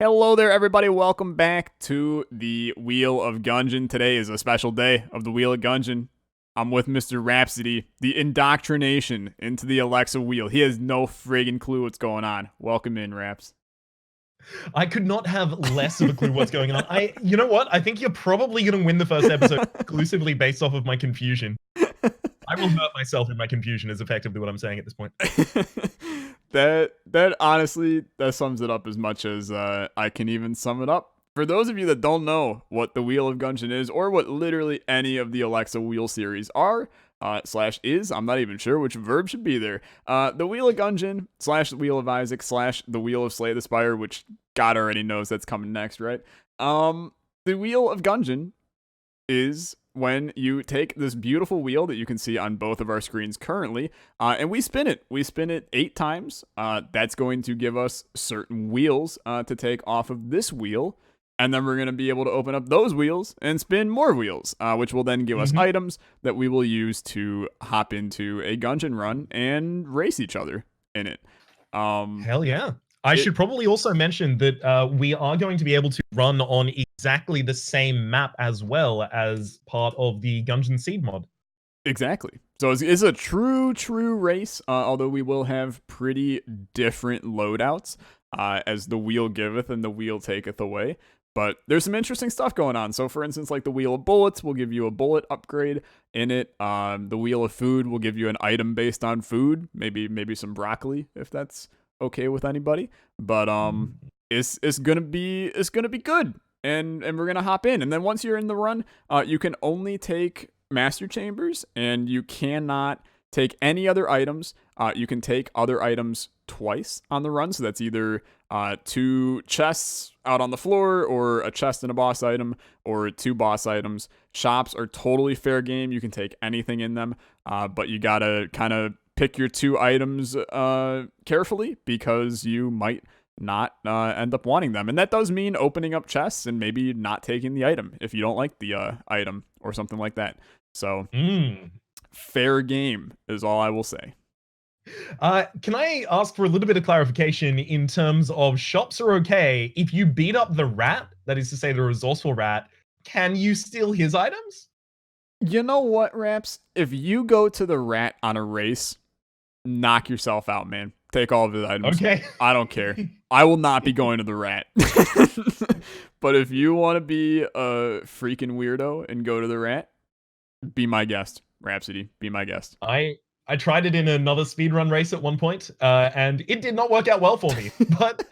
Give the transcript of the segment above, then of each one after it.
Hello there, everybody. Welcome back to the Wheel of Gungeon. Today is a special day of the Wheel of Gungeon. I'm with Mr. Rhapsody, the indoctrination into the Olexa wheel. He has no friggin' clue what's going on. Welcome in, Raps. I could not have less of a clue what's going on. You know what? I think you're probably going to win the first episode exclusively based off of my confusion. I will hurt myself in my confusion is effectively what I'm saying at this point. That honestly, that sums it up as much as I can even sum it up. For those of you that don't know what the Wheel of Gungeon is, or what literally any of the Olexa wheel series are, slash is, I'm not even sure which verb should be there. The Wheel of Gungeon, slash the Wheel of Isaac, slash the Wheel of Slay the Spire, which God already knows that's coming next, right? The Wheel of Gungeon is when you take this beautiful wheel that you can see on both of our screens currently, and we spin it. We spin it 8 times. That's going to give us certain wheels to take off of this wheel, and then we're going to be able to open up those wheels and spin more wheels, which will then give us items that we will use to hop into a Gungeon run and race each other in it. Hell yeah. I should probably also mention that we are going to be able to run on exactly the same map as well as part of the Gungeon Seed mod. Exactly. So it's a true race, although we will have pretty different loadouts as the wheel giveth and the wheel taketh away. But there's some interesting stuff going on. So for instance, like the Wheel of Bullets will give you a bullet upgrade in it. The Wheel of Food will give you an item based on food, maybe some broccoli if that's okay with anybody. But it's gonna be good. And we're gonna hop in. And then once you're in the run, you can only take Master Chambers, and you cannot take any other items. You can take other items twice on the run, so that's either 2 chests out on the floor, or a chest and a boss item, or 2 boss items. Shops are totally fair game. You can take anything in them, but you gotta kind of pick your 2 items carefully, because you might not end up wanting them. And that does mean opening up chests and maybe not taking the item if you don't like the item or something like that. So fair game is all I will say. Can I ask for a little bit of clarification in terms of shops are okay? If you beat up the rat, that is to say the resourceful rat, can you steal his items? You know what, Raps? If you go to the rat on a race, knock yourself out, man. Take all of his items. Okay. I don't care. I will not be going to the rat. But if you want to be a freaking weirdo and go to the rat, be my guest. Rhapsody, be my guest. I tried it in another speedrun race at one point, and it did not work out well for me. But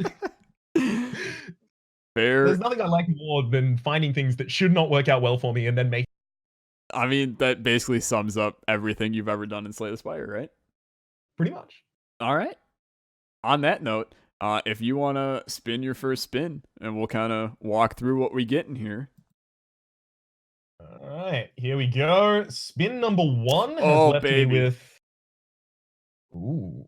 Fair. There's nothing I like more than finding things that should not work out well for me and then making. I mean, that basically sums up everything you've ever done in Slay the Spire, right? Pretty much. All right. On that note, if you want to spin your first spin, and we'll kind of walk through what we get in here. All right, here we go. Spin number 1 has left me with. Ooh.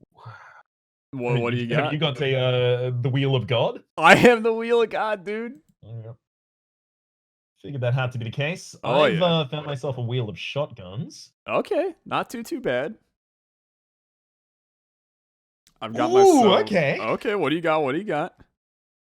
What do you got? You got the Wheel of God? I have the Wheel of God, dude. Yeah. Figured that had to be the case. Oh, I've yeah. Found myself a Wheel of Shotguns. Okay, not too bad. I've got okay. Okay, what do you got?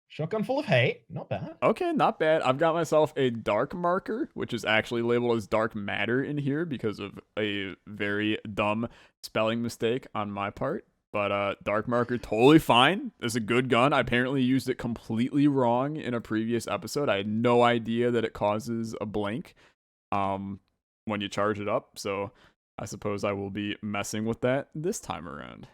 Shotgun full of hate. Not bad. Okay, not bad. I've got myself a dark marker, which is actually labeled as dark matter in here because of a very dumb spelling mistake on my part. But dark marker, totally fine. It's a good gun. I apparently used it completely wrong in a previous episode. I had no idea that it causes a blank when you charge it up. So I suppose I will be messing with that this time around.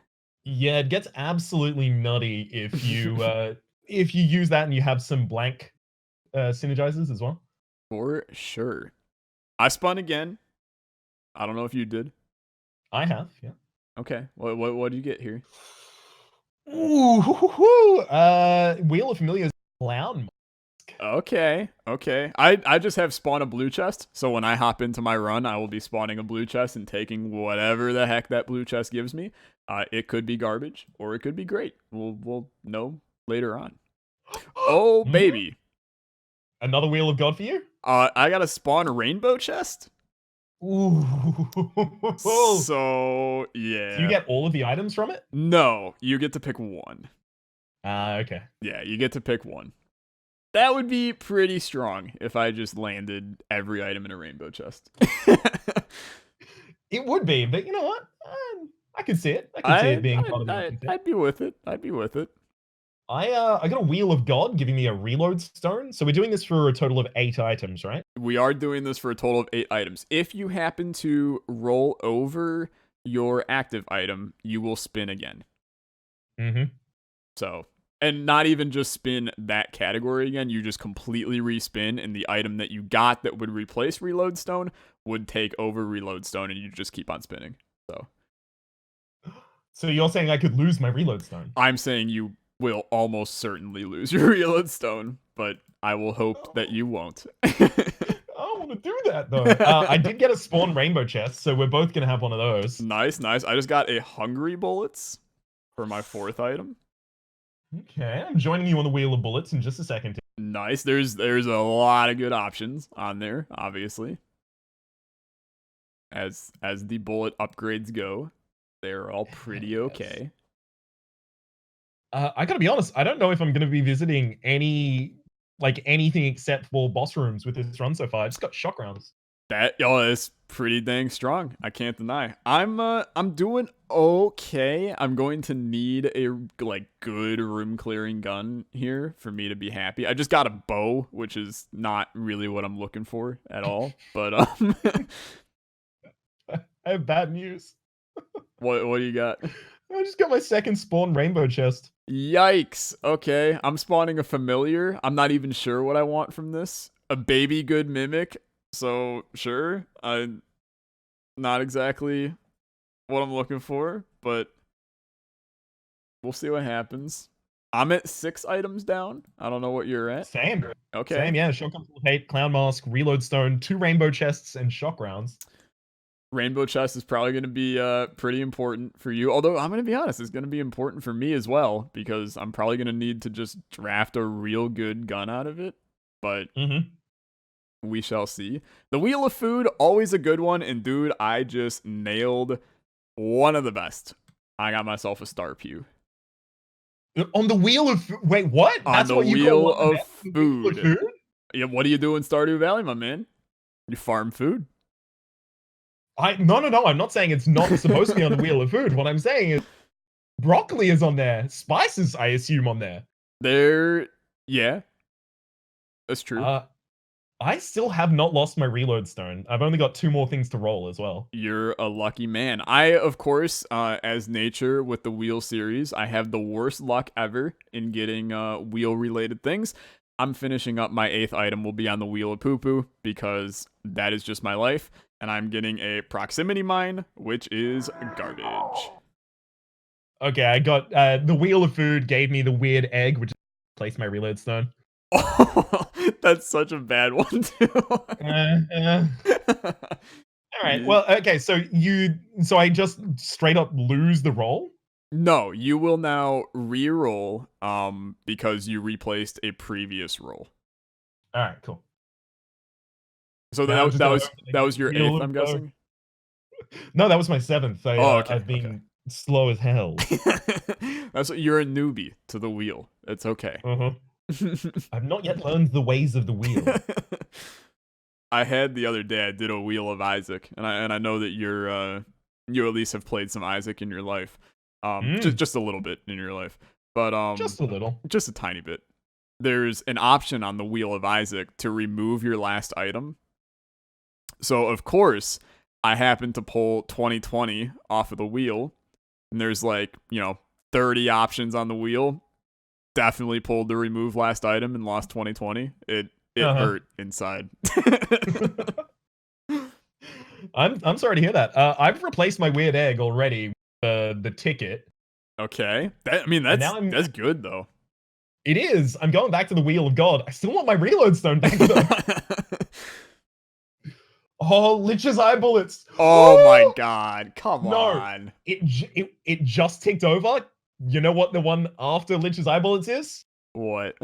Yeah, it gets absolutely nutty if you if you use that and you have some blank synergizers as well. For sure. I spun again. I don't know if you did. I have, yeah. Okay. What do you get here? Ooh, Wheel of Familiar's clown mask. Okay. I just have spawn a blue chest, so when I hop into my run, I will be spawning a blue chest and taking whatever the heck that blue chest gives me. It could be garbage, or it could be great. We'll know later on. Oh, baby. Another Wheel of God for you? I got to spawn a rainbow chest. Ooh. So, yeah. Do you get all of the items from it? No, you get to pick one. Okay. Yeah, you get to pick one. That would be pretty strong if I just landed every item in a rainbow chest. It would be, but you know what? I could see it. I could see it being part of the option set. I'd be with it. I'd be with it. I got a Wheel of God giving me a reload stone. So we're doing this for a total of 8 items, right? We are doing this for a total of 8 items. If you happen to roll over your active item, you will spin again. Mm-hmm. So, and not even just spin that category again, you just completely respin, and the item that you got that would replace reload stone would take over reload stone, and you just keep on spinning. So you're saying I could lose my reload stone? I'm saying you will almost certainly lose your reload stone, but I will hope that you won't. I want to do that though. I did get a spawn rainbow chest, so we're both gonna have one of those. Nice. I just got a hungry bullets for my 4th item. Okay, I'm joining you on the Wheel of Bullets in just a second. Nice. There's a lot of good options on there, obviously. As the bullet upgrades go, they're all pretty okay. I gotta be honest, I don't know if I'm gonna be visiting anything except for boss rooms with this run so far. I just got shock rounds. That's pretty dang strong. I can't deny. I'm doing okay. I'm going to need a good room clearing gun here for me to be happy. I just got a bow, which is not really what I'm looking for at all. But I have bad news. What do you got? I just got my 2nd spawn rainbow chest. Yikes. Okay, I'm spawning a familiar. I'm not even sure what I want from this. A baby good mimic. So, sure. Not exactly what I'm looking for, but we'll see what happens. I'm at 6 items down. I don't know what you're at. Same. Okay. Same, yeah. Shotgun full of hate, clown mask, reload stone, 2 rainbow chests, and shock rounds. Rainbow chest is probably going to be pretty important for you. Although, I'm going to be honest, it's going to be important for me as well, because I'm probably going to need to just draft a real good gun out of it. But we shall see. The Wheel of Food, always a good one. And dude, I just nailed one of the best. I got myself a star pew. On the Wheel of Wait, what? On the Wheel of Food. Yeah, what do you do in Stardew Valley, my man? You farm food. No, I'm not saying it's not supposed to be on the Wheel of Food. What I'm saying is broccoli is on there. Spices, I assume, on there. Yeah. That's true. I still have not lost my reload stone. I've only got 2 more things to roll as well. You're a lucky man. I, of course, as nature with the wheel series, I have the worst luck ever in getting wheel-related things. I'm finishing up my 8th item will be on the Wheel of Poo-Poo because that is just my life. And I'm getting a proximity mine, which is garbage. Okay, I got the Wheel of Food gave me the weird egg, which replaced my reload stone. Oh, that's such a bad one too. All right. Well, okay. So I just straight up lose the roll? No, you will now re-roll because you replaced a previous roll. All right, cool. So that was your 8th, I'm guessing? No, that was my 7th. Okay, I've been slow as hell. You're a newbie to the wheel. It's okay. I've not yet learned the ways of the wheel. I had the other day, I did a Wheel of Isaac, and I know that you at least have played some Isaac in your life. Just a little bit in your life. But just a little. Just a tiny bit. There's an option on the Wheel of Isaac to remove your last item. So, of course, I happened to pull 2020 off of the wheel, and there's 30 options on the wheel. Definitely pulled the remove last item and lost 2020. It hurt inside. I'm sorry to hear that. I've replaced my weird egg already. The ticket. Okay, that's good though. It is. I'm going back to the Wheel of God. I still want my reload stone back though. Oh, Lich's eye bullets. Oh my god. Come on. It just ticked over. You know what the one after Lich's eye bullets is? What?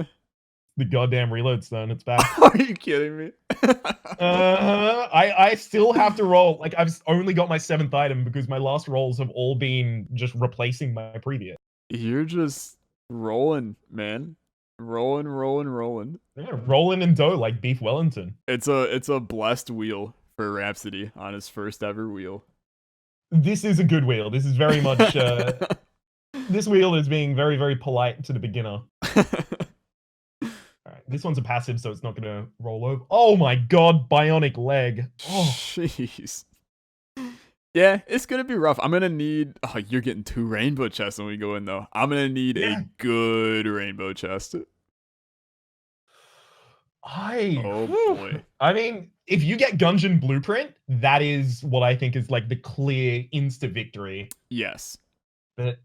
The goddamn reload stone. It's back. Are you kidding me? I still have to roll. I've only got my 7th item because my last rolls have all been just replacing my previous. You're just rolling, man. Rolling. Yeah, rolling in dough like beef Wellington. It's a blessed wheel for Rhapsody on his first ever wheel. This is a good wheel. This is very much. This wheel is being very, very polite to the beginner. All right, this one's a passive, so it's not gonna roll over. Oh my god, bionic leg. Oh, jeez. Yeah, it's gonna be rough. I'm gonna need. Oh, you're getting 2 rainbow chests when we go in, though. I'm gonna need a good rainbow chest. Oh boy. I mean, if you get Gungeon Blueprint, that is what I think is like the clear insta victory. Yes. But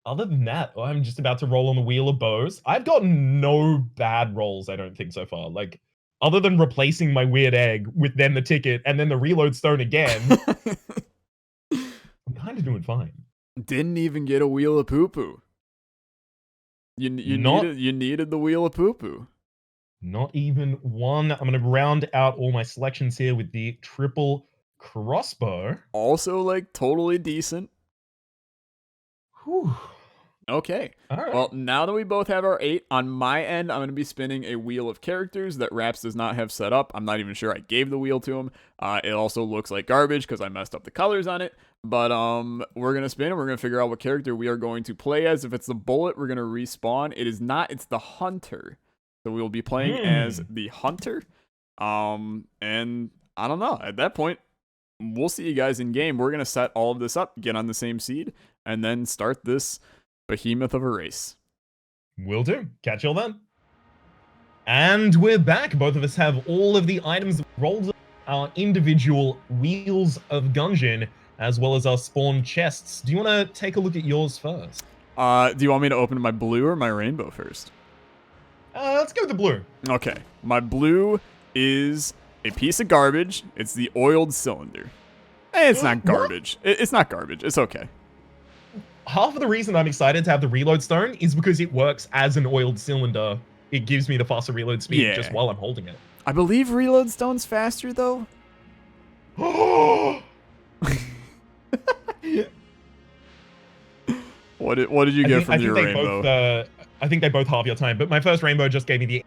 other than that, I'm just about to roll on the wheel of bows. I've gotten no bad rolls, I don't think, so far. Like, other than replacing my weird egg with then the ticket and then the reload stone again, I'm kind of doing fine. Didn't even get a wheel of poo poo. You needed the wheel of poo poo. Not even one. I'm going to round out all my selections here with the triple crossbow. Also, like, totally decent. Whew. Okay. All right. Well, now that we both have our 8, on my end, I'm going to be spinning a wheel of characters that Raps does not have set up. I'm not even sure I gave the wheel to him. It also looks like garbage because I messed up the colors on it. But we're going to spin and we're going to figure out what character we are going to play as. If it's the bullet, we're going to respawn. It is not. It's the hunter. So we will be playing as the hunter. And I don't know. At that point, we'll see you guys in game. We're going to set all of this up, get on the same seed, and then start this behemoth of a race. Will do. Catch y'all then. And we're back. Both of us have all of the items rolled up our individual wheels of Gungeon, as well as our spawn chests. Do you want to take a look at yours first? Do you want me to open my blue or my rainbow first? Let's go with the blue. Okay. My blue is a piece of garbage. It's the oiled cylinder. It's not garbage. It's not garbage. It's okay. Half of the reason I'm excited to have the reload stone is because it works as an oiled cylinder. It gives me the faster reload speed just while I'm holding it. I believe reload stone's faster, though. What did you get from your rainbow? I think they both halve your time, but my first rainbow just gave me the...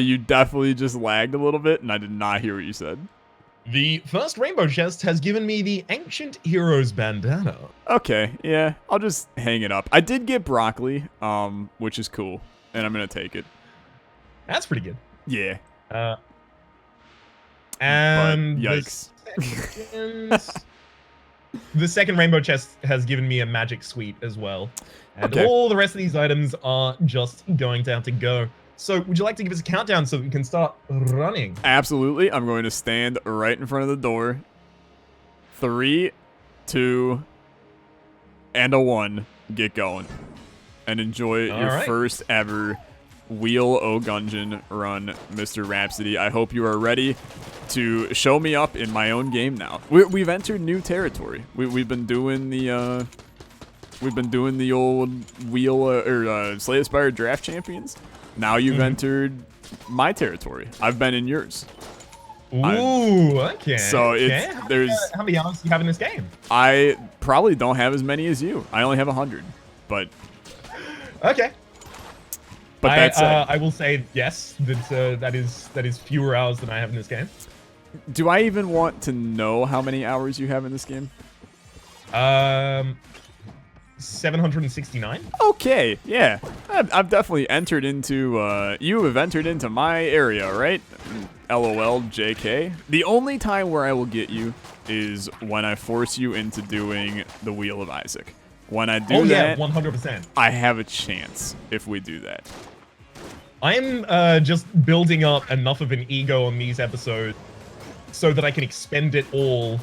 You definitely just lagged a little bit, and I did not hear what you said. The first rainbow chest has given me the Ancient Heroes bandana. Okay, yeah, I'll just hang it up. I did get broccoli, which is cool, and I'm gonna take it. That's pretty good. Yeah. And but, yikes. The second rainbow chest has given me a magic suite as well. And all the rest of these items are just going to have to go. So would you like to give us a countdown so we can start running? Absolutely. I'm going to stand right in front of the door. 3, 2, and a 1. Get going. And enjoy your first ever Wheel O Gungeon run, Mr. Rhapsody. I hope you are ready to show me up in my own game now. We've entered new territory. We've been doing the old wheel Slay Aspire Draft Champions. Now you've entered my territory. I've been in yours. Ooh, okay. So there's how many hours do you have in this game? I probably don't have as many as you. I only have 100, but okay. But that's I will say yes. That is fewer hours than I have in this game. Do I even want to know how many hours you have in this game? 769. Okay, yeah. I've definitely entered into. You have entered into my area, right? LOL, JK. The only time where I will get you is when I force you into doing the Wheel of Isaac. When I do that, 100%. I have a chance if we do that. I'm just building up enough of an ego on these episodes so that I can expend it all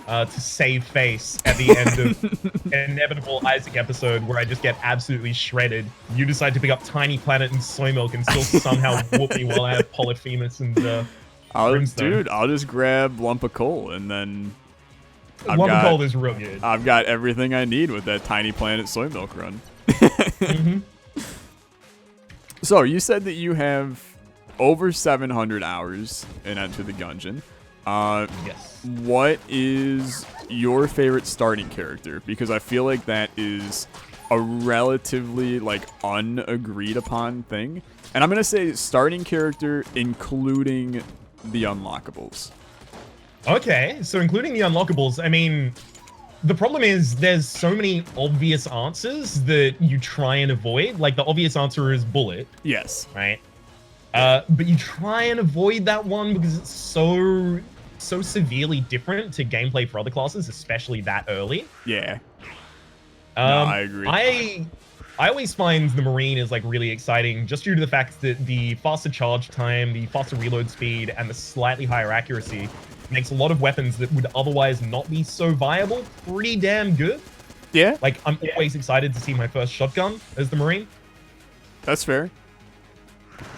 to save face at the end of an inevitable Isaac episode where I just get absolutely shredded. You decide to pick up Tiny Planet and Soy Milk and still somehow whoop me while I have Polyphemus and Brimstone. Dude, I'll just grab Lump of Coal and then... Lump of Coal is real good. I've got everything I need with that Tiny Planet Soy Milk run. So, you said that you have over 700 hours in Enter the Gungeon. Yes. What is your favorite starting character? Because I feel like that is a relatively like unagreed upon thing. And I'm gonna say starting character, including the unlockables. Okay, so including the unlockables, I mean, the problem is there's so many obvious answers that you try and avoid. Like the obvious answer is bullet. Yes. Right. But you try and avoid that one because it's so severely different to gameplay for other classes, especially that early. Yeah. No, I agree. I always find the Marine is like really exciting just due to the fact that the faster charge time, the faster reload speed, and the slightly higher accuracy makes a lot of weapons that would otherwise not be so viable pretty damn good. Yeah. Like, I'm always excited to see my first shotgun as the Marine. That's fair.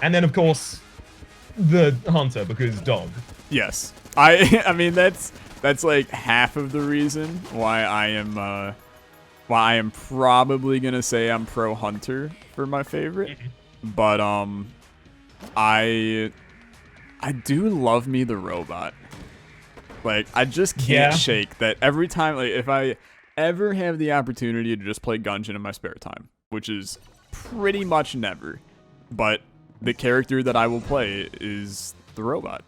And then, of course, the Hunter, because dog. Yes. I mean, that's like half of the reason why I am probably gonna say I'm pro Hunter for my favorite. But I do love me the robot. Like, I just can't shake that every time. Like, if I ever have the opportunity to just play Gungeon in my spare time, which is pretty much never, but the character that I will play is the robot.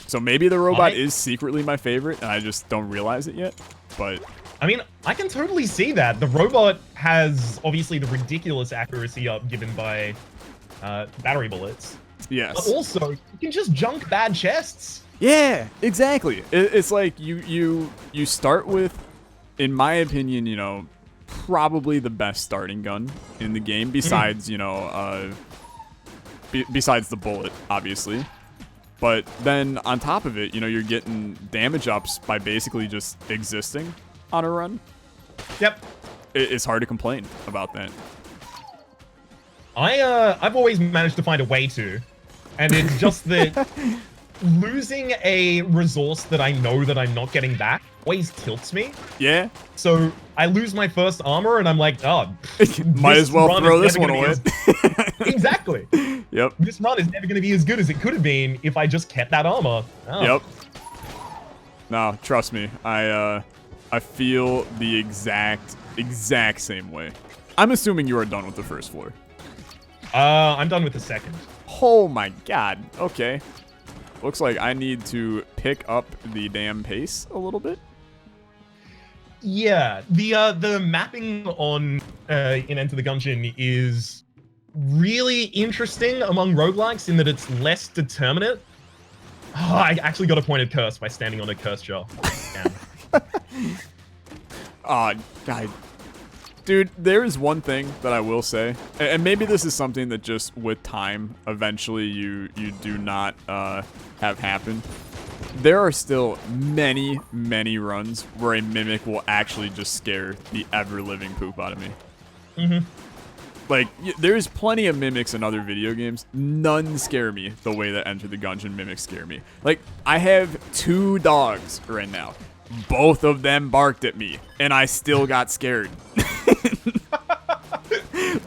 So maybe the robot is secretly my favorite, and I just don't realize it yet. But I mean, I can totally see that. The robot has obviously the ridiculous accuracy up given by battery bullets. Yes. But also, you can just junk bad chests. Yeah, exactly. It's like you start with, in my opinion, you know, probably the best starting gun in the game, besides, you know, besides the bullet, obviously. But then on top of it, you know, you're getting damage ups by basically just existing on a run. Yep. It's hard to complain about that. I've always managed to find a way to, and it's just that losing a resource that I know that I'm not getting back always tilts me. Yeah. So I lose my first armor, and I'm like, oh, might as well throw this one away. Exactly. Yep. This run is never going to be as good as it could have been if I just kept that armor. Oh. Yep. No, trust me. I feel the exact same way. I'm assuming you are done with the first floor. I'm done with the second. Oh my god. Okay. Looks like I need to pick up the damn pace a little bit. Yeah, the mapping on in Enter the Gungeon is really interesting among roguelikes in that it's less determinate. Oh, I actually got a pointed curse by standing on a curse jar. God. Dude, there is one thing that I will say, and maybe this is something that just with time, eventually you do not have happen. There are still many, many runs where a mimic will actually just scare the ever-living poop out of me. Mm-hmm. Like, there's plenty of mimics in other video games. None scare me the way that Enter the Gungeon mimics scare me. Like, I have 2 dogs right now. Both of them barked at me, and I still got scared.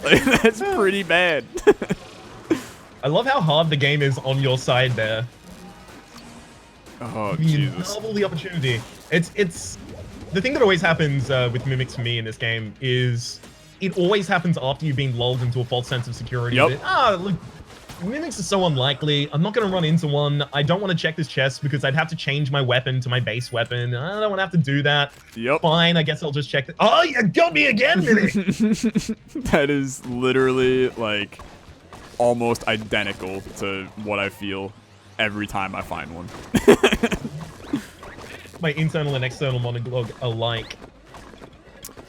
Like, that's pretty bad. I love how hard the game is on your side there. Oh, Jesus. Double the opportunity. It's the thing that always happens with mimics for me in this game is it always happens after you've been lulled into a false sense of security. Yep. That, look, mimics are so unlikely. I'm not going to run into one. I don't want to check this chest because I'd have to change my weapon to my base weapon. I don't want to have to do that. Yep. Fine, I guess I'll just check. Oh, you got me again, Mimic! That is literally, like, almost identical to what I feel every time I find one. My internal and external monologue alike.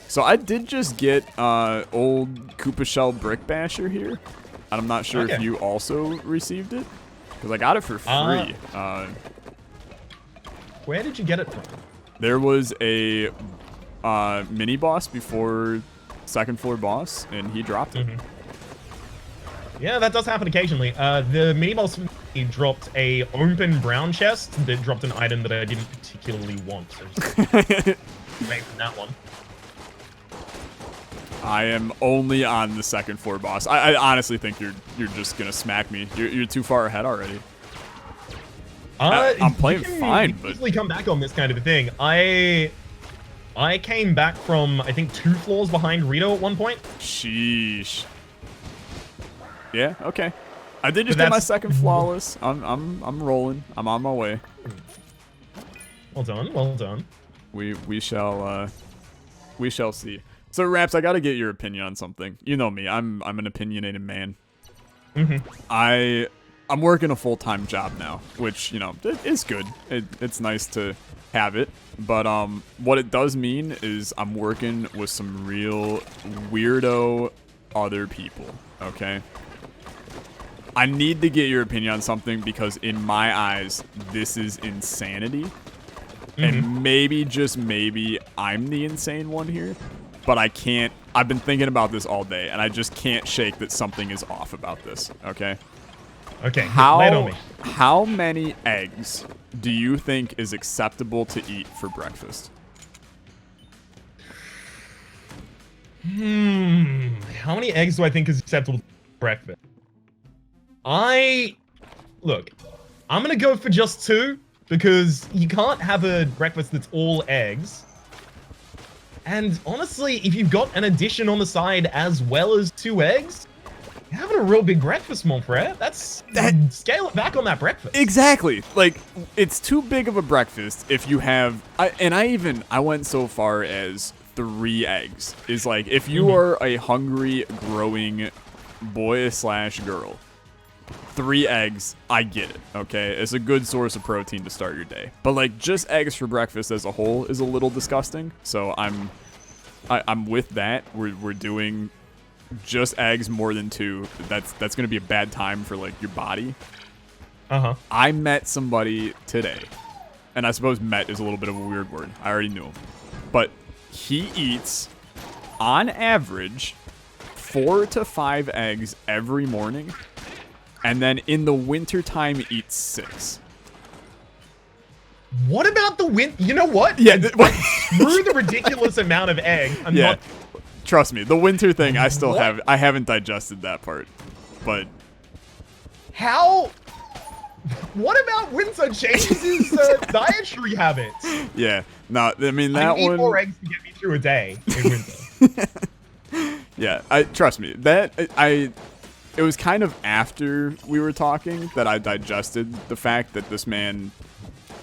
So I did just get old Koopa Shell Brick Basher here. And I'm not sure if you also received it, because I got it for free. Where did you get it from? There was a mini boss before second floor boss, and he dropped it. Yeah, that does happen occasionally. The mini boss dropped a open brown chest that dropped an item that I didn't particularly want. So away from that one. I am only on the second floor boss. I honestly think you're just gonna smack me. You're too far ahead already. I'm playing fine, but easily come back on this kind of a thing. I I came back from, I think, 2 floors behind Rito at one point. Sheesh. Yeah, okay. I did just But get my that's- second flawless. I'm rolling. I'm on my way. Well done, well done. We shall see. So Raps, I gotta get your opinion on something. You know me. I'm an opinionated man. I'm working a full-time job now, which, you know, it is good. It's nice to have it. But what it does mean is I'm working with some real weirdo other people, okay? I need to get your opinion on something because in my eyes, this is insanity. And maybe, just maybe, I'm the insane one here. But I can't, I've been thinking about this all day, and I just can't shake that something is off about this, okay? Okay, lay it on me. How many eggs do you think is acceptable to eat for breakfast? How many eggs do I think is acceptable for breakfast? Look, I'm gonna go for just 2, because you can't have a breakfast that's all eggs. And honestly, if you've got an addition on the side as well as 2 eggs, you're having a real big breakfast, mon frere. Scale it back on that breakfast. Exactly. Like, it's too big of a breakfast if you have, I went so far as 3 eggs. Is like, if you are a hungry, growing boy/girl, 3 eggs, I get it, okay? It's a good source of protein to start your day. But like, just eggs for breakfast as a whole is a little disgusting. So I'm with that. We're doing just eggs more than 2. That's gonna be a bad time for like your body. I met somebody today, and I suppose met is a little bit of a weird word. I already knew him, but he eats on average 4 to 5 eggs every morning. And then in the wintertime, eats 6. What about the You know what? Yeah. Screw the ridiculous amount of eggs. I'm not. Trust me, the winter thing, I haven't digested that part. But how? What about winter changes his dietary habits? Yeah, no, I mean that I need one. 4 eggs to get me through a day in winter. Yeah, trust me. It was kind of after we were talking that I digested the fact that this man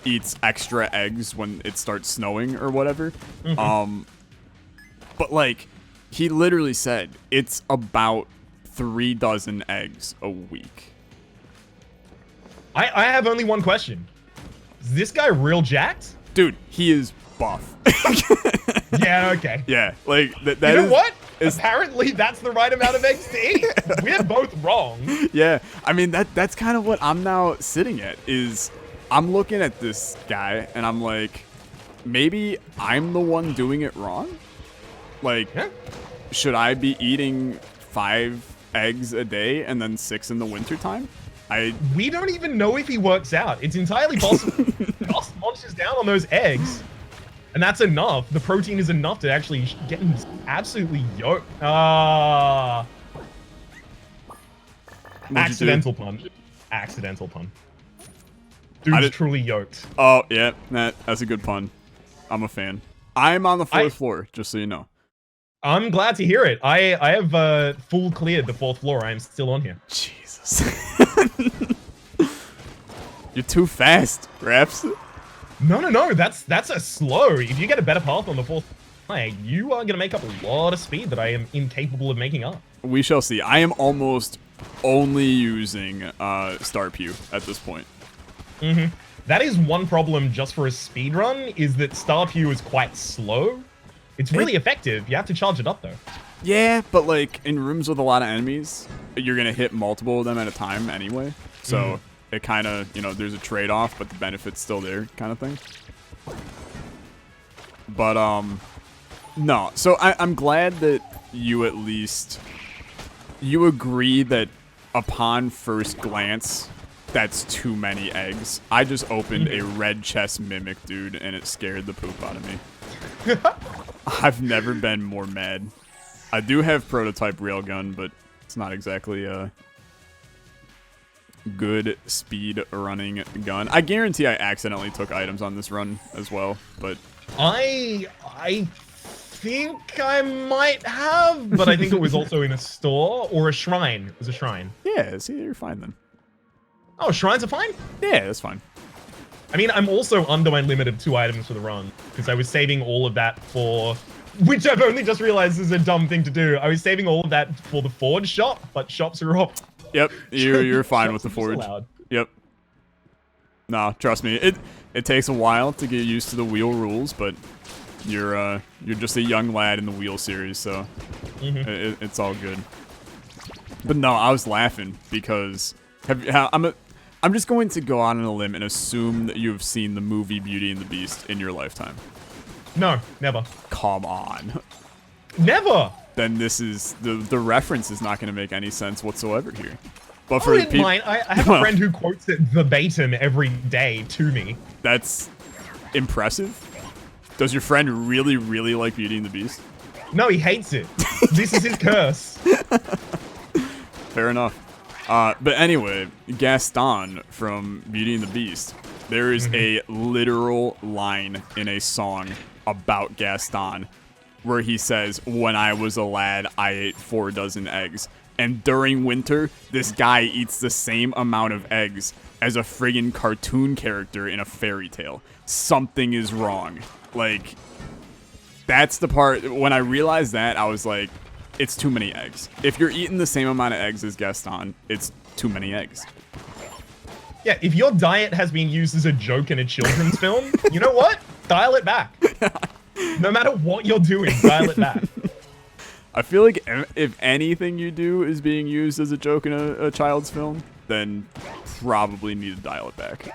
eats extra eggs when it starts snowing or whatever. But like, he literally said it's about 3 dozen eggs a week. I have only one question. Is this guy real jacked? Dude, he is buff. Yeah, okay. Yeah, like that. You know what? Apparently, that's the right amount of eggs to eat. We're both wrong. Yeah, I mean that's kind of what I'm now sitting at. Is I'm looking at this guy and I'm like, maybe I'm the one doing it wrong. Like, should I be eating 5 eggs a day and then 6 in the wintertime? We don't even know if he works out. It's entirely possible. Just munches down on those eggs. And that's enough. The protein is enough to actually get him absolutely yoked. Accidental pun. Accidental pun. Dude's truly yoked. Oh, yeah. That's a good pun. I'm a fan. I'm on the 4th floor, just so you know. I'm glad to hear it. I have full cleared the 4th floor. I am still on here. Jesus. You're too fast, Raps. No. That's a slow. If you get a better path on the 4th floor, you are going to make up a lot of speed that I am incapable of making up. We shall see. I am almost only using Star Pew at this point. That is one problem just for a speed run, is that Star Pew is quite slow. It's really effective. You have to charge it up, though. Yeah, but like in rooms with a lot of enemies, you're going to hit multiple of them at a time anyway. So it kind of, there's a trade-off, but the benefit's still there kind of thing. But, no. So I'm glad that you at least, you agree that upon first glance, that's too many eggs. I just opened a red chest mimic, dude, and it scared the poop out of me. I've never been more mad. I do have prototype railgun, but it's not exactly a good speed running gun. I guarantee I accidentally took items on this run as well, but I think I might have, but I think it was also in a store or a shrine. It was a shrine. Yeah, see, you're fine then. Oh, shrines are fine? Yeah, that's fine. I mean, I'm also under my limit of 2 items for the run, because I was saving all of that for... Which I've only just realized is a dumb thing to do. I was saving all of that for the forge shop, but shops are off. Yep, you're fine with the forge. Allowed. Yep. Nah, trust me, it takes a while to get used to the wheel rules, but you're just a young lad in the wheel series, so it's all good. But no, I was laughing because I'm just going to go out on a limb and assume that you've seen the movie Beauty and the Beast in your lifetime. No, never. Come on. Never. Then this is the reference is not going to make any sense whatsoever here. But for I didn't mind. I have a friend who quotes it verbatim every day to me. That's impressive. Does your friend really, really like Beauty and the Beast? No, he hates it. This is his curse. Fair enough. But anyway, Gaston from Beauty and the Beast. There is a literal line in a song about Gaston where he says, "When I was a lad, I ate 4 dozen eggs." And during winter, this guy eats the same amount of eggs as a friggin' cartoon character in a fairy tale. Something is wrong. Like, that's the part, when I realized that, I was like, it's too many eggs. If you're eating the same amount of eggs as Gaston, it's too many eggs. Yeah, if your diet has been used as a joke in a children's film, you know what? Dial it back. No matter what you're doing, dial it back. I feel like if anything you do is being used as a joke in a child's film, then probably need to dial it back.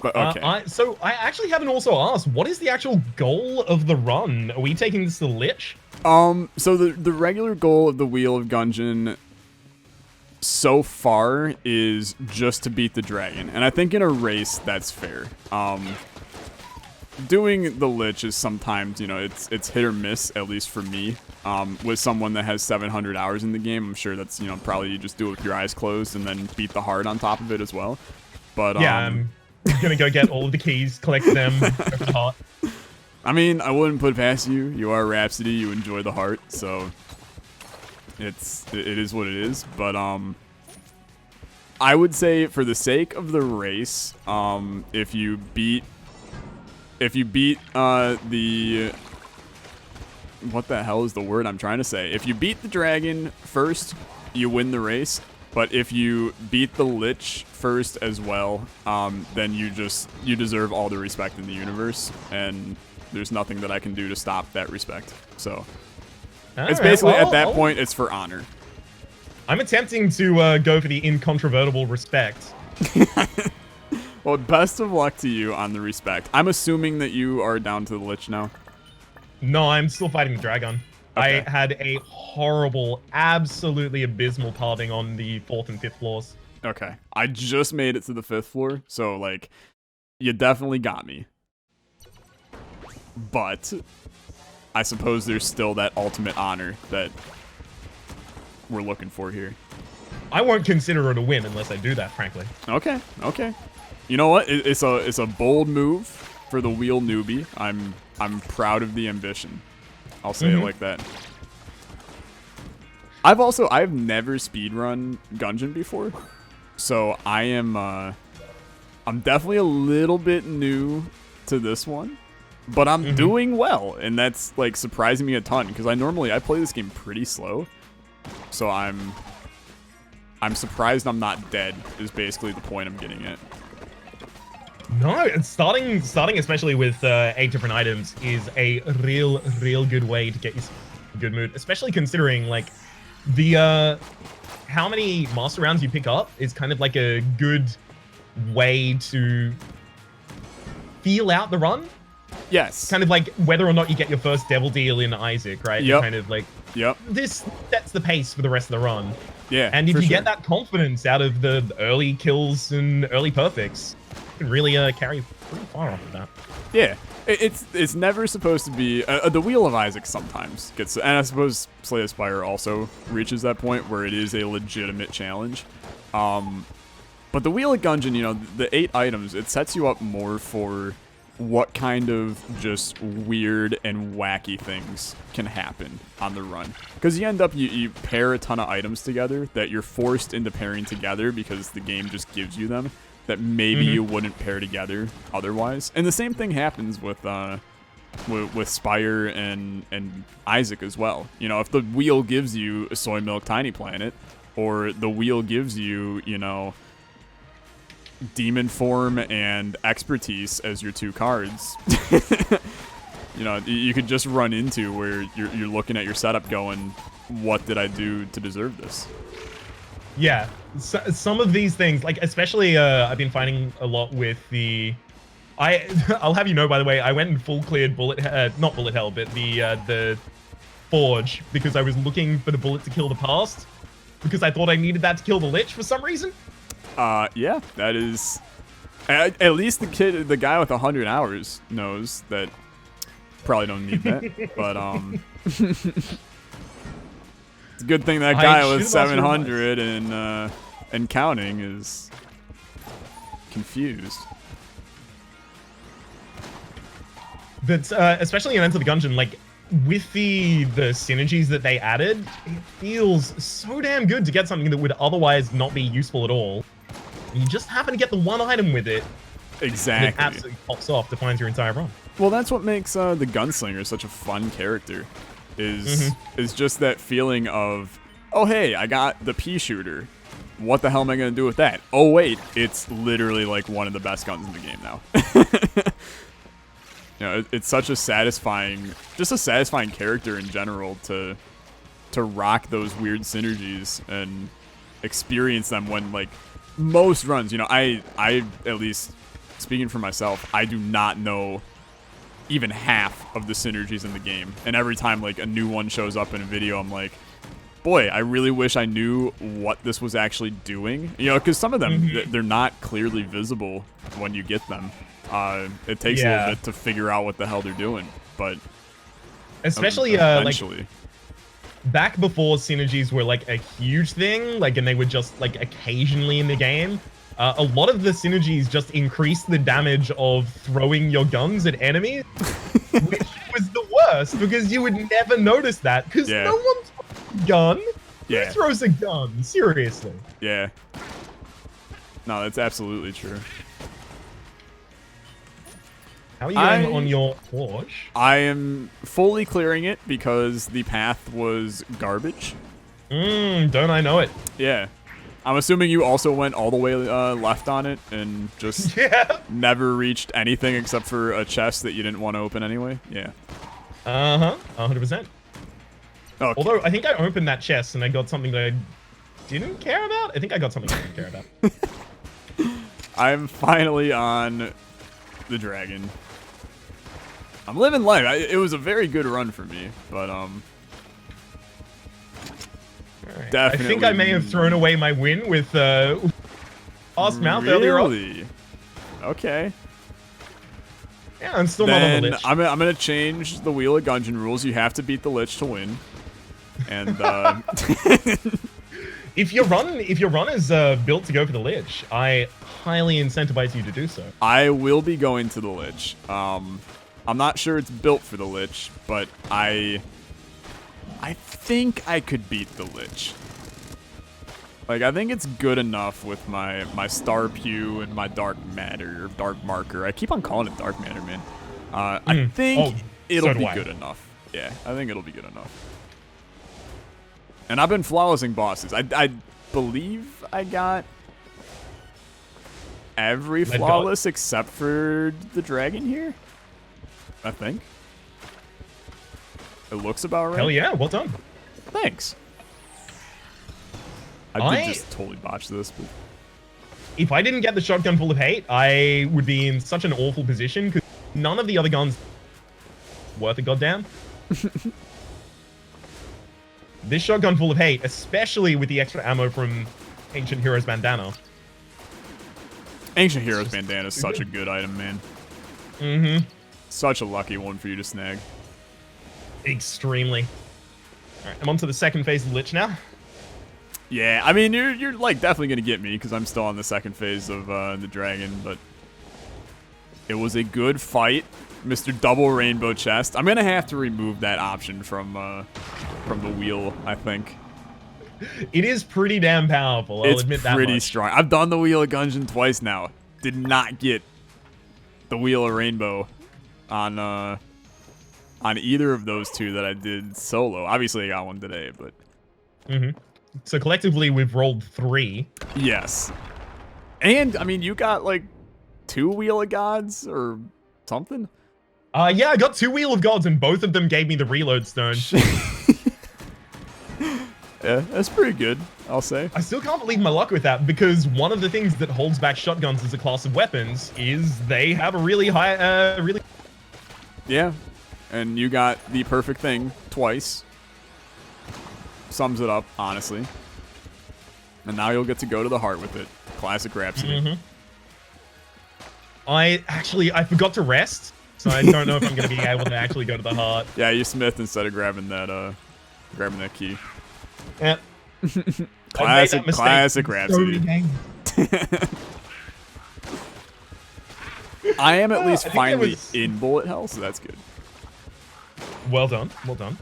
But okay. So I actually haven't also asked, what is the actual goal of the run? Are we taking this to the Lich? So the regular goal of the Wheel of Gungeon so far is just to beat the dragon. And I think in a race, that's fair. Doing the Lich is sometimes, it's hit or miss, at least for me. With someone that has 700 hours in the game, I'm sure that's, probably you just do it with your eyes closed and then beat the heart on top of it as well. But yeah, I'm gonna go get all of the keys, collect them, go for the heart. I mean, I wouldn't put it past you. You are Rhapsody, you enjoy the heart, so it is what it is. But I would say for the sake of the race, if you beat the, what the hell is the word I'm trying to say? If you beat the dragon first, you win the race. But if you beat the Lich first as well, then you deserve all the respect in the universe, and there's nothing that I can do to stop that respect. So it's basically, at that point, it's for honor. I'm attempting to go for the incontrovertible respect. Well, best of luck to you on the respect. I'm assuming that you are down to the Lich now. No, I'm still fighting the dragon. Okay. I had a horrible, absolutely abysmal parting on the 4th and 5th floors. Okay. I just made it to the 5th floor, so, like, you definitely got me. But I suppose there's still that ultimate honor that we're looking for here. I won't consider it a win unless I do that, frankly. Okay, okay. You know what? It's a bold move for the wheel newbie. I'm proud of the ambition. I'll say it like that. I've never speedrun Gungeon before, so I'm definitely a little bit new to this one, but I'm doing well, and that's like surprising me a ton because I play this game pretty slow, so I'm surprised I'm not dead is basically the point I'm getting at. No, it's starting especially with 8 different items is a real good way to get you a good mood, especially considering like the how many master rounds you pick up is kind of like a good way to feel out the run. Yes. Kind of like whether or not you get your first devil deal in Isaac, right? Yep. Kind of like, yep. This sets the pace for the rest of the run. Yeah. And if you get that confidence out of the early kills and early perfects, you can really carry pretty far off of that. Yeah. It's never supposed to be the Wheel of Isaac sometimes gets, and I suppose Slay the Spire also reaches that point where it is a legitimate challenge. But But the Wheel of Gungeon, you know, the 8 items, it sets you up more for what kind of just weird and wacky things can happen on the run. Because you end up, you pair a ton of items together that you're forced into pairing together because the game just gives you them that maybe you wouldn't pair together otherwise. And the same thing happens with Spire and Isaac as well. You know, if the wheel gives you a Soy Milk Tiny Planet, or the wheel gives you, you know, Demon Form and Expertise as your 2 cards, you know, you could just run into where you're looking at your setup going, what did I do to deserve this? Yeah, some of these things, like especially I've been finding a lot with the... I'll have you know, by the way, I went and full cleared not Bullet Hell, but the Forge, because I was looking for the bullet to kill the past, because I thought I needed that to kill the Lich for some reason. Yeah, that is... At least the guy with 100 hours knows that. Probably don't need that, but it's a good thing that guy with 700 and counting is confused. But especially in Enter the Gungeon, like with the synergies that they added, it feels so damn good to get something that would otherwise not be useful at all. You just happen to get the one item with it. Exactly. And it absolutely pops off, defines your entire run. Well, that's what makes the Gunslinger such a fun character. Is just that feeling of, oh hey, I got the pea shooter. What the hell am I gonna do with that? Oh wait, it's literally like one of the best guns in the game now. You know, it's such a satisfying character in general to rock those weird synergies and experience them when, like, most runs, you know, I at least, speaking for myself, I do not know even half of the synergies in the game. And every time, like, a new one shows up in a video, I'm like, boy, I really wish I knew what this was actually doing. You know, because some of them, they're not clearly visible when you get them. It takes a little bit to figure out what the hell they're doing, but especially eventually. Like back before synergies were like a huge thing, like, and they were just like occasionally in the game. A lot of the synergies just increase the damage of throwing your guns at enemies, which was the worst because you would never notice that because no one throws a gun. Who throws a gun? Seriously. Yeah. No, that's absolutely true. How are you doing on your Forge? I am fully clearing it because the path was garbage. Don't I know it? Yeah. I'm assuming you also went all the way left on it and just never reached anything except for a chest that you didn't want to open anyway? Yeah. 100%. Okay. Although, I think I opened that chest and I got something that I didn't care about? I think I got something I didn't care about. I'm finally on the dragon. I'm living life. It was a very good run for me, but definitely. I think I may have thrown away my win with Fast Mouth earlier on. Really? Okay. Yeah, I'm still not on the Lich. I'm gonna change the Wheel of Gungeon rules. You have to beat the Lich to win. And if your run is built to go for the Lich, I highly incentivize you to do so. I will be going to the Lich. I'm not sure it's built for the Lich, but I think I could beat the Lich. Like, I think it's good enough with my Star Pew and my Dark Matter, or Dark Marker. I keep on calling it Dark Matter, man. I think it'll be good enough. Yeah, I think it'll be good enough. And I've been flawlessing bosses. I believe I got every flawless except for the dragon here. I think. It looks about right. Hell yeah, well done. Thanks. I did just totally botch this, but if I didn't get the shotgun full of hate, I would be in such an awful position because none of the other guns worth a goddamn. This shotgun full of hate, especially with the extra ammo from Ancient Heroes Bandana. Ancient Heroes Bandana is such a good item, man. Such a lucky one for you to snag. Extremely. Alright, I'm on to the second phase of the Lich now. Yeah, I mean, you're like definitely gonna get me because I'm still on the second phase of the dragon, but it was a good fight, Mr. Double Rainbow Chest. I'm gonna have to remove that option from the wheel, I think. It is pretty damn powerful. I'll admit that much. It's pretty strong. I've done the Wheel of Gungeon twice now. Did not get the Wheel of Rainbow on either of those two that I did solo. Obviously, I got one today, but. So collectively, we've rolled 3. Yes. And, I mean, you got, like, 2 Wheel of Gods or something? Yeah, I got 2 Wheel of Gods, and both of them gave me the reload stone. Yeah, that's pretty good, I'll say. I still can't believe my luck with that, because one of the things that holds back shotguns as a class of weapons is they have a really high, really... Yeah, and you got the perfect thing twice. Sums it up, honestly. And now you'll get to go to the heart with it. Classic Rhapsody. I forgot to rest, so I don't know if I'm going to be able to actually go to the heart. Yeah, you smith instead of grabbing that key. Yeah. Classic Rhapsody. I am at least finally in bullet hell, so that's good. Well done, well done.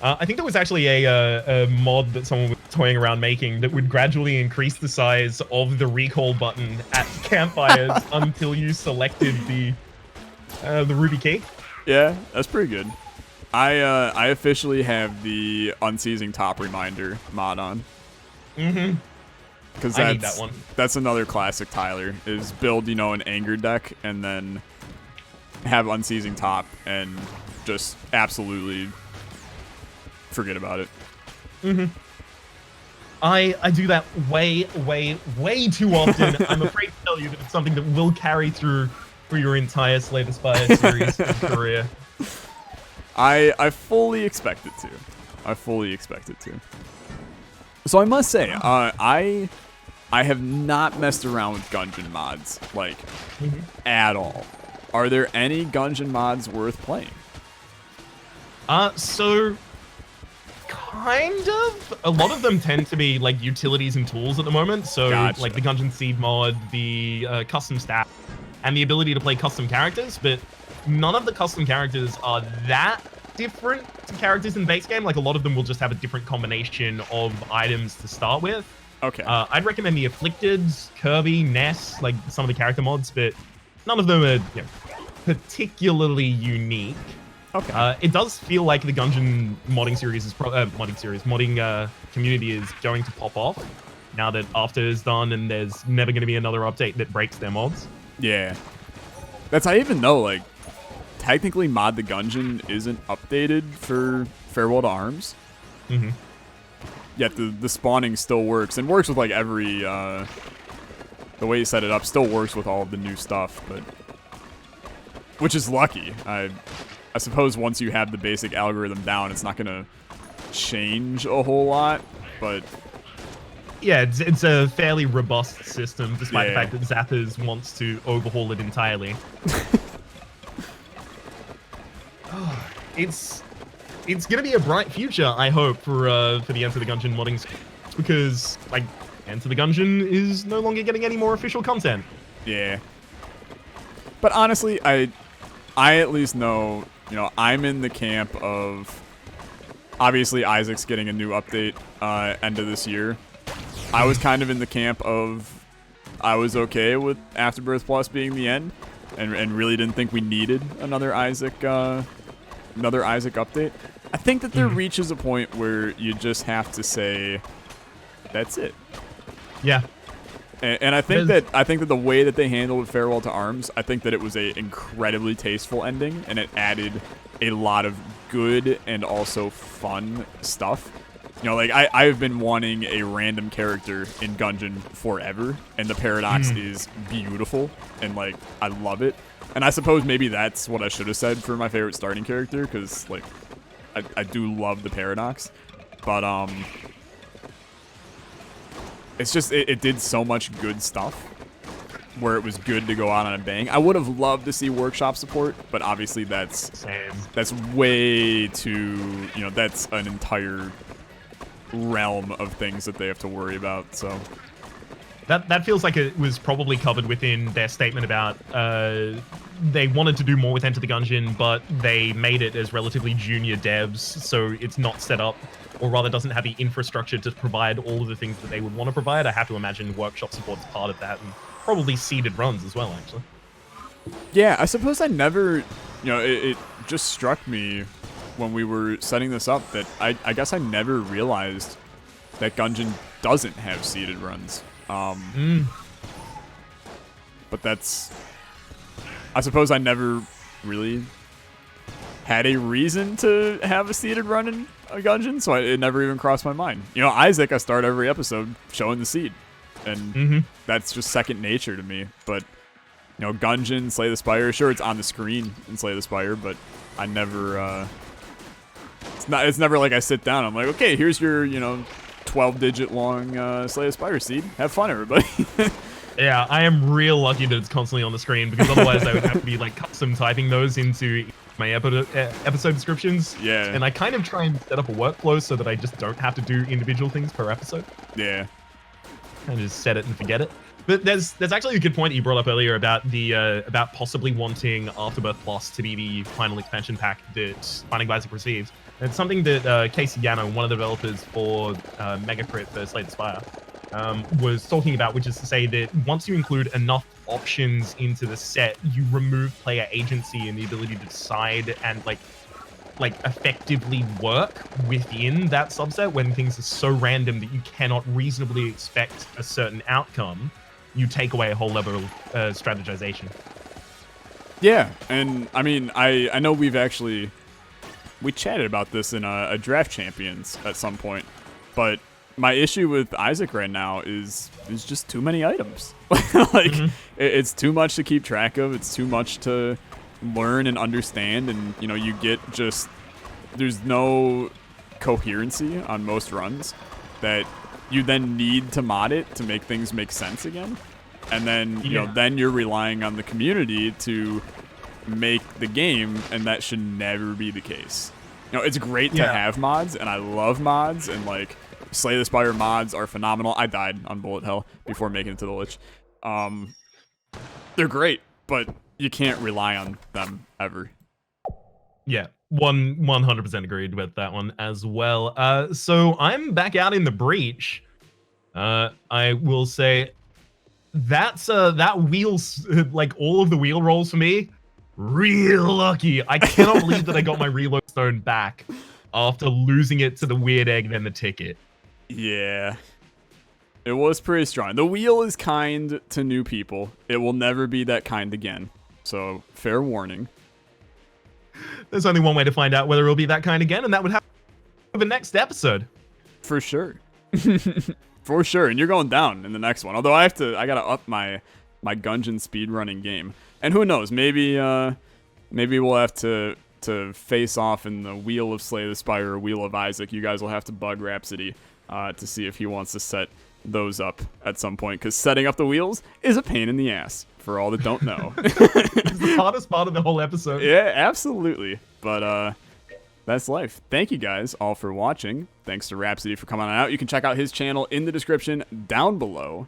I think there was actually a mod that someone was toying around making that would gradually increase the size of the recall button at campfires until you selected the ruby key. Yeah, that's pretty good. I officially have the unseizing top reminder mod on. Because I need that one. That's another classic Tyler, is build, an anger deck and then have unseizing top and just absolutely forget about it. I do that way too often. I'm afraid to tell you that it's something that will carry through for your entire Slay the Spire series career. I fully expect it to. I fully expect it to. So I must say, I have not messed around with Gungeon mods, like, at all. Are there any Gungeon mods worth playing? So, kind of. A lot of them tend to be, like, utilities and tools at the moment. So, Gotcha. Like, the Gungeon Seed mod, the custom stat, and the ability to play custom characters, but none of the custom characters are that different to characters in base game. Like, a lot of them will just have a different combination of items to start with. Okay. I'd recommend the Afflicted, Kirby, Ness, like some of the character mods, but none of them are particularly unique. Okay. It does feel like the Gungeon modding series is modding community is going to pop off now that After is done, and there's never going to be another update that breaks their mods. Yeah. That's, I even know, like, technically Mod the Gungeon isn't updated for Farewell to Arms. Yet the spawning still works, and works with, like, every, the way you set it up still works with all of the new stuff, but, which is lucky. I suppose once you have the basic algorithm down, it's not going to change a whole lot, but... Yeah, it's a fairly robust system, despite the fact that Zappers wants to overhaul it entirely. It's gonna be a bright future, I hope, for the Enter the Gungeon modding, because, like, Enter the Gungeon is no longer getting any more official content. Yeah. But honestly, I at least know, I'm in the camp of, obviously Isaac's getting a new update end of this year. I was kind of in the camp of, I was okay with Afterbirth Plus being the end, and really didn't think we needed another Isaac update. I think that there reaches a point where you just have to say, that's it. Yeah. And I think that the way that they handled Farewell to Arms, I think that it was a incredibly tasteful ending, and it added a lot of good and also fun stuff. Like, I've been wanting a random character in Gungeon forever, and the Paradox is beautiful, and, like, I love it. And I suppose maybe that's what I should have said for my favorite starting character, because, like, I do love the Paradox. But, it's just, it did so much good stuff, where it was good to go out on a bang. I would have loved to see workshop support, but obviously that's way too, that's an entire realm of things that they have to worry about. So that feels like it was probably covered within their statement about they wanted to do more with Enter the Gungeon, but they made it as relatively junior devs, so it's not set up, or rather doesn't have the infrastructure to provide all of the things that they would want to provide. I have to imagine workshop support's part of that, and probably seeded runs as well, actually. yeah, I suppose I never, it just struck me when we were setting this up that I guess I never realized that Gungeon doesn't have seeded runs. But that's, I suppose I never really had a reason to have a seeded run in a Gungeon, so it never even crossed my mind. Isaac, I start every episode showing the seed, and that's just second nature to me. But Gungeon, Slay the Spire, sure, it's on the screen in Slay the Spire, but I never, it's never like I sit down, I'm like, okay, here's your, 12-digit long Slay the Spire seed. Have fun, everybody. Yeah, I am real lucky that it's constantly on the screen, because otherwise I would have to be like custom typing those into my episode descriptions. Yeah. And I kind of try and set up a workflow so that I just don't have to do individual things per episode. Yeah. And just set it and forget it. But there's actually a good point that you brought up earlier about the about possibly wanting Afterbirth Plus to be the final expansion pack that Binding of Isaac receives. And it's something that Casey Yano, one of the developers for Megacrit for Slay the Spire, was talking about, which is to say that once you include enough options into the set, you remove player agency and the ability to decide and like effectively work within that subset when things are so random that you cannot reasonably expect a certain outcome. You take away a whole level of strategization. Yeah, and I mean, I know we chatted about this in a Draft Champions at some point, but my issue with Isaac right now is just too many items. It's too much to keep track of. It's too much to learn and understand, and you get there's no coherency on most runs that you then need to mod it to make things make sense again. And then then you're relying on the community to make the game, and that should never be the case. It's great to have mods, and I love mods, and Slay the Spire mods are phenomenal. I died on Bullet Hell before making it to the Lich. They're great, but you can't rely on them ever. Yeah, 100% agreed with that one as well. So I'm back out in the breach. I will say that's that wheels, all of the wheel rolls for me, real lucky. I cannot believe that I got my reload stone back after losing it to the weird egg, then the ticket. Yeah. It was pretty strong. The wheel is kind to new people. It will never be that kind again. So, fair warning. There's only one way to find out whether it'll be that kind again, and that would happen in the next episode. For sure. For sure. And you're going down in the next one. Although I gotta up my Gungeon speedrunning game. And who knows, maybe we'll have to face off in the Wheel of Slay the Spire or Wheel of Isaac. You guys will have to bug Rhapsody to see if he wants to set those up at some point, because setting up the wheels is a pain in the ass for all that don't know. It's the hardest part of the whole episode. Yeah, absolutely. But that's life. Thank you guys all for watching. Thanks to Rhapsody for coming on out. You can check out his channel in the description down below.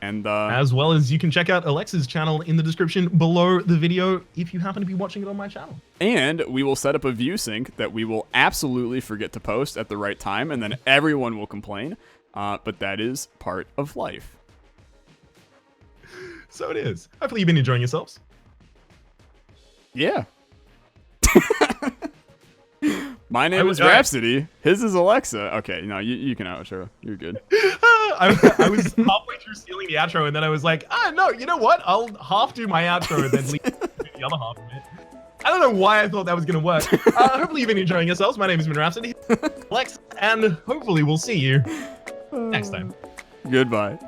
And as well as you can check out Olexa's channel in the description below the video if you happen to be watching it on my channel. And we will set up a view sync that we will absolutely forget to post at the right time, and then everyone will complain. But that is part of life. So it is. Hopefully you've been enjoying yourselves. Yeah. My name is Rhapsody. His is Olexa. Okay, no, you can outro. You're good. I was halfway through stealing the outro, and then I was like, no, you know what? I'll half do my outro and then leave the other half of it. I don't know why I thought that was going to work. Hopefully you've been enjoying yourselves. My name has been Rhapsody, Alex, and hopefully we'll see you next time. Goodbye.